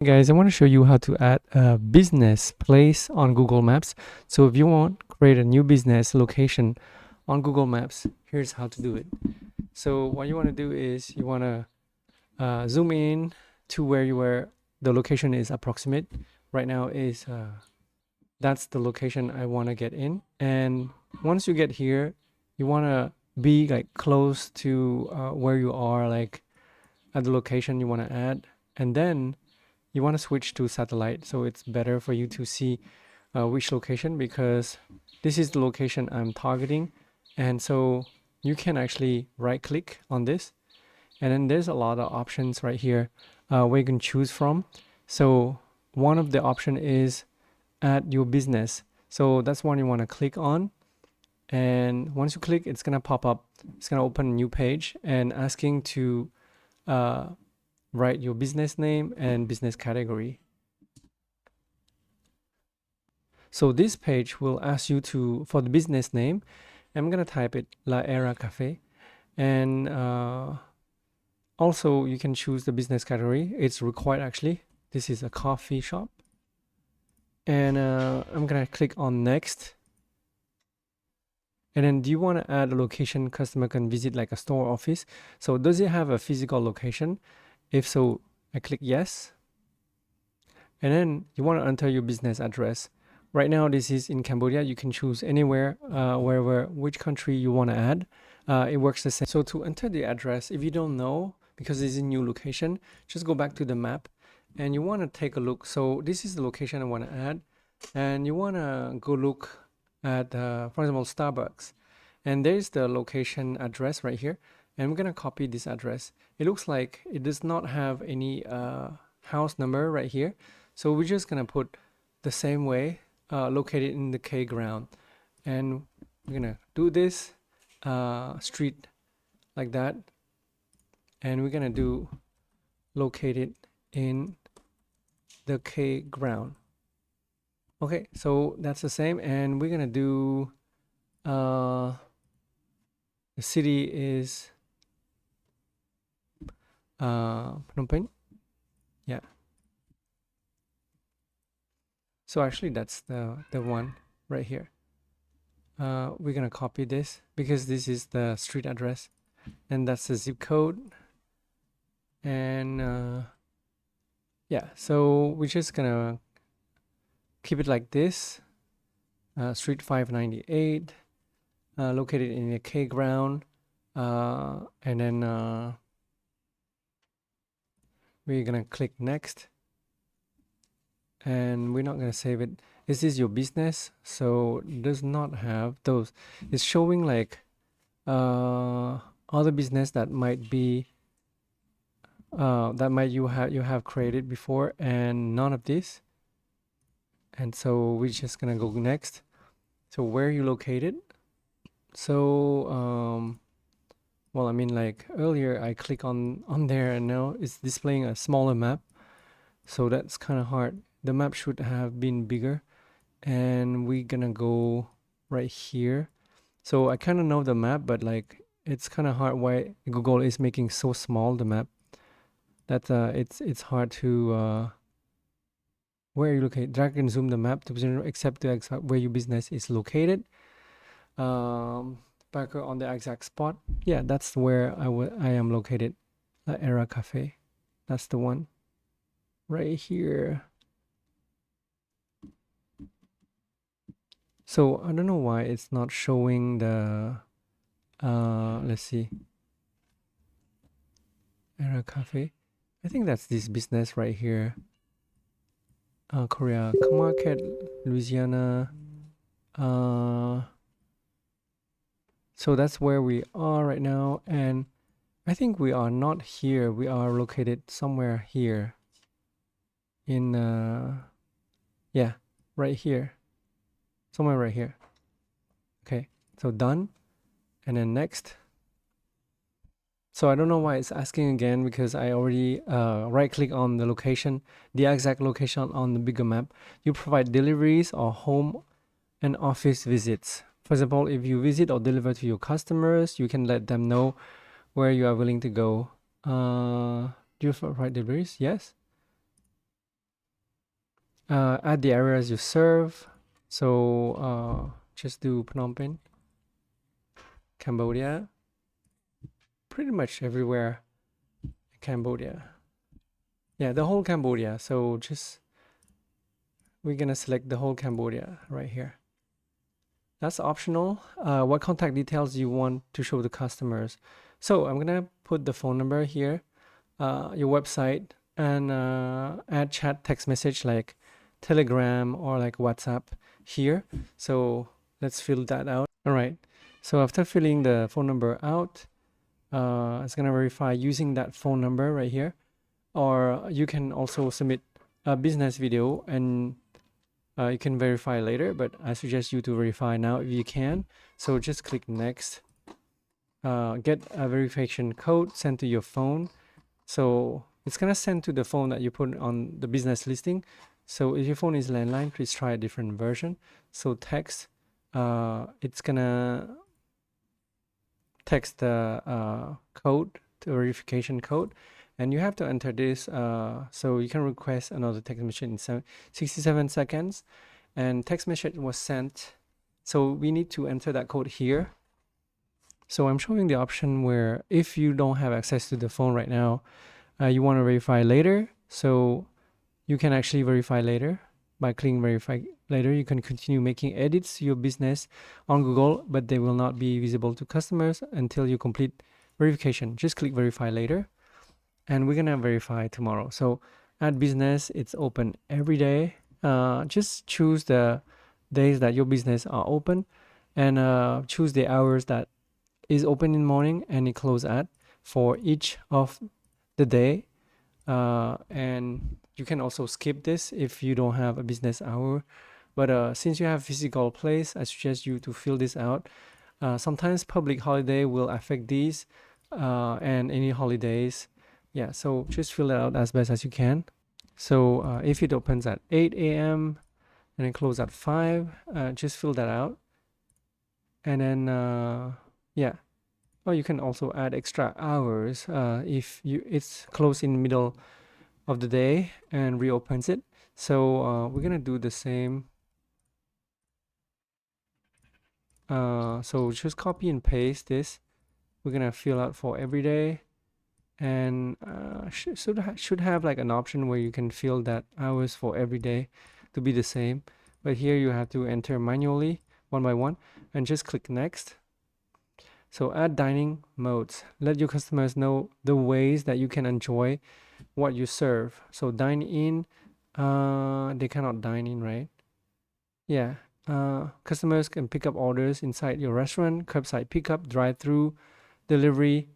Guys, I want to show you how to add a business place on Google Maps. So if you want to create a new business location on Google Maps, here's how to do it. So what you want to do is you want to zoom in to where the location is approximate. Right now is that's the location I want to get in. And once you get here, you want to be like close to where you are, like at the location you want to add. And then you want to switch to satellite, so it's better for you to see which location, because this is the location I'm targeting. And so you can actually right click on this, and then there's a lot of options right here where you can choose from. So one of the option is add your business, so that's one you want to click on. And once you click, it's gonna pop up, it's gonna open a new page and asking to uh, write your business name and business category. So this page will ask you to, for the business name, I'm gonna type it La Era Cafe. And also you can choose the business category. It's required actually. This is a coffee shop. And I'm gonna click on next. And then do you want to add a location customer can visit, like a store office? So does it have a physical location? If so, I click yes. And then you want to enter your business address. Right now, this is in Cambodia. You can choose anywhere, wherever, which country you want to add. It works the same. So to enter the address, if you don't know, because it's a new location, just go back to the map and you want to take a look. So this is the location I want to add. And you want to go look at, for example, Starbucks. And there's the location address right here. And I'm going to copy this address. It looks like it does not have any house number right here. So we're just going to put the same way, located in the K ground. And we're going to do this street like that. And we're going to do located in the K ground. Okay, so that's the same. And we're going to do the city is Phnom Penh. Yeah. So actually that's the one right here. We're gonna copy this because this is the street address, and that's the zip code. And yeah, so we're just gonna keep it like this. Street 598, located in the K ground, and then we're gonna click next, and we're not gonna save it. This is your business, so it does not have those. It's showing like other business that might be you have created before, and none of this. And so we're just gonna go next. So where are you located? So well, I mean, like earlier I click on there and now it's displaying a smaller map, so that's kind of hard. The map should have been bigger. And we're gonna go right here. So I kind of know the map, but like it's kind of hard why Google is making so small the map that it's hard to where you locate. Drag and zoom the map to position except the exact where your business is located. Back on the exact spot. Yeah, that's where I am located. La Era Cafe. That's the one right here. So I don't know why it's not showing the let's see, Era Cafe. I think that's this business right here. Korea Market, Louisiana. So that's where we are right now, and I think we are not here. We are located somewhere here in yeah, right here. Somewhere right here. Okay, so done. And then next. So I don't know why it's asking again, because I already right click on the location, the exact location on the bigger map. You provide deliveries or home and office visits. For example, if you visit or deliver to your customers, you can let them know where you are willing to go. Do you provide deliveries? Yes. add the areas you serve. So just do Phnom Penh, Cambodia, pretty much everywhere in Cambodia. Yeah, the whole Cambodia. So just we're gonna select the whole Cambodia right here. That's optional. What contact details you want to show the customers? So I'm gonna put the phone number here, your website, and add chat text message like Telegram or like WhatsApp here. So let's fill that out. All right. So after filling the phone number out, it's gonna verify using that phone number right here, or you can also submit a business video and you can verify later, but I suggest you to verify now if you can. So just click next. Get a verification code sent to your phone. So it's gonna send to the phone that you put on the business listing. So if your phone is landline, please try a different version. So text, it's gonna text the code, the verification code, and you have to enter this. So you can request another text message in 67 seconds, and text message was sent. So we need to enter that code here. So I'm showing the option where if you don't have access to the phone right now, you want to verify later. So you can actually verify later by clicking verify later. You can continue making edits to your business on Google, but they will not be visible to customers until you complete verification. Just click verify later, and we're gonna verify tomorrow. So at business, it's open every day. Just choose the days that your business are open, and choose the hours that is open in morning and it close at for each of the day. And you can also skip this if you don't have a business hour. But since you have physical place, I suggest you to fill this out. Sometimes public holiday will affect these and any holidays. Yeah, so just fill it out as best as you can. So if it opens at 8 a.m. and it close at 5, just fill that out. And then, yeah. Or you can also add extra hours if it's closed in the middle of the day and reopens it. So we're gonna do the same. So just copy and paste this. We're gonna fill out for every day, and should have like an option where you can fill that hours for every day to be the same. But here you have to enter manually one by one, and just click next. So add dining modes. Let your customers know the ways that you can enjoy what you serve. So dine in, they cannot dine in, right? Yeah. Customers can pick up orders inside your restaurant, curbside pickup, drive-through, delivery,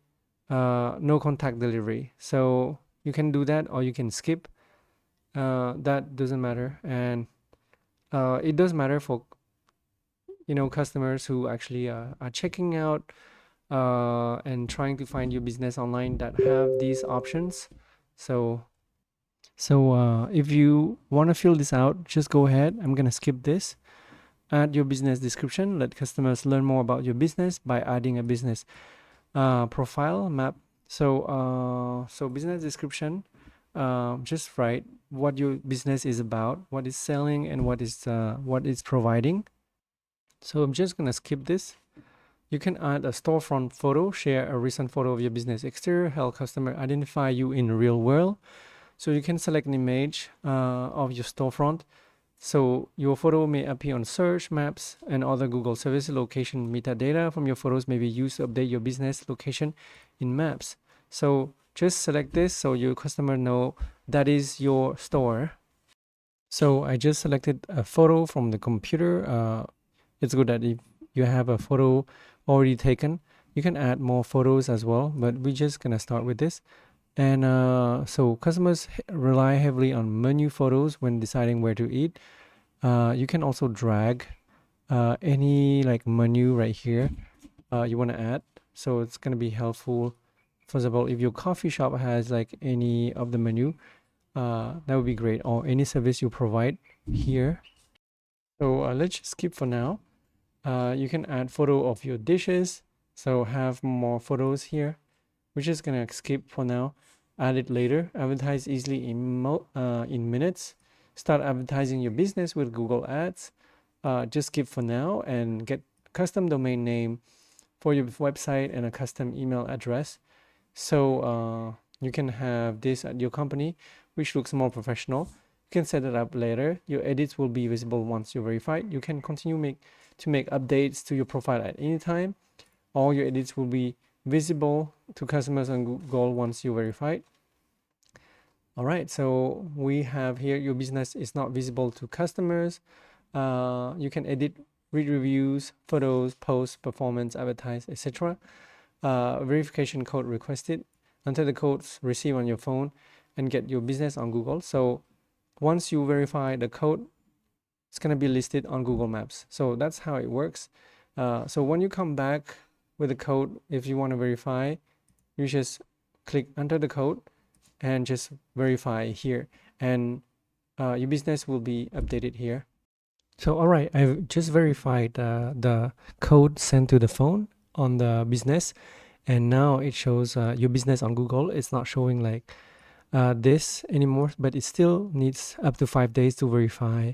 no contact delivery. So you can do that or you can skip. That doesn't matter. And it does matter for customers who actually are checking out and trying to find your business online that have these options. So if you want to fill this out, just go ahead. I'm gonna skip this. Add your business description. Let customers learn more about your business by adding a business profile map. So business description. Just write what your business is about, what it's selling, and what it's providing. So I'm just gonna skip this. You can add a storefront photo, share a recent photo of your business exterior, help customer identify you in the real world. So you can select an image of your storefront. So your photo may appear on search, maps, and other Google service. Location metadata from your photos may be used to update your business location in maps. So just select this so your customer know that is your store. So I just selected a photo from the computer. It's good that if you have a photo already taken, you can add more photos as well, but we're just gonna start with this. And so customers rely heavily on menu photos when deciding where to eat. You can also drag any like menu right here you want to add. So it's going to be helpful. For example, if your coffee shop has like any of the menu, that would be great. Or any service you provide here. So let's just skip for now. You can add photo of your dishes. So have more photos here. We're just gonna skip for now. Add it later. Advertise easily in minutes. start advertising your business with Google Ads, just skip for now and get custom domain name for your website and a custom email address. So you can have this at your company, which looks more professional. You can set it up later. Your edits will be visible once you're verified. You can continue to make updates to your profile at any time. All your edits will be visible to customers on Google once you're verified. All right, so we have here your business is not visible to customers. You can edit, read reviews, photos, posts, performance, advertise, etc. Verification code requested. Enter the codes received on your phone and get your business on Google. So once you verify the code, it's going to be listed on Google Maps. So that's how it works. So when you come back with the code, if you want to verify, you just click enter the code and just verify here, and your business will be updated here. So all right, I've just verified the code sent to the phone on the business, and now it shows your business on Google. It's not showing like this anymore, but it still needs up to 5 days to verify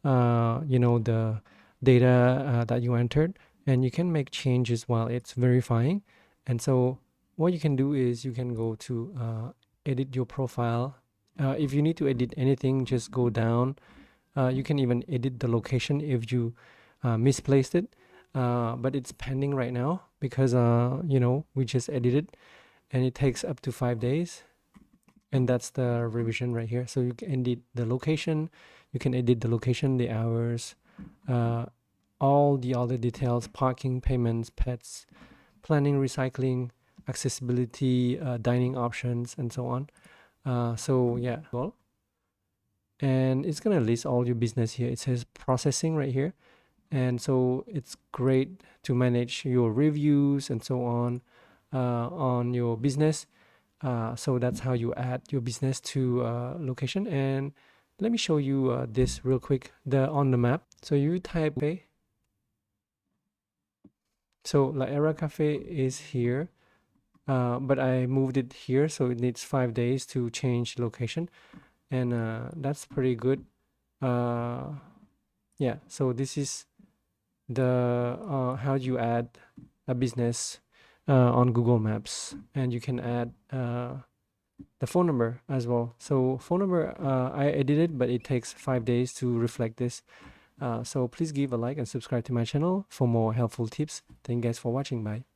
the data that you entered, and you can make changes while it's verifying. And so what you can do is you can go to edit your profile. If you need to edit anything, just go down. You can even edit the location if you misplaced it, but it's pending right now because we just edited, and it takes up to 5 days. And that's the revision right here. So you can edit the location, the hours, all the other details: parking, payments, pets, planning, recycling, accessibility, dining options, and so on. So yeah, well, and it's gonna list all your business here. It says processing right here, and so it's great to manage your reviews and so on your business. So that's how you add your business to location. And let me show you this real quick. On the map, so you type a. So La Era Cafe is here, but I moved it here, so it needs 5 days to change location, and that's pretty good. Yeah, so this is the how you add a business on Google Maps, and you can add the phone number as well. So phone number, I edited, but it takes 5 days to reflect this. So please give a like and subscribe to my channel for more helpful tips. Thank you guys for watching. Bye.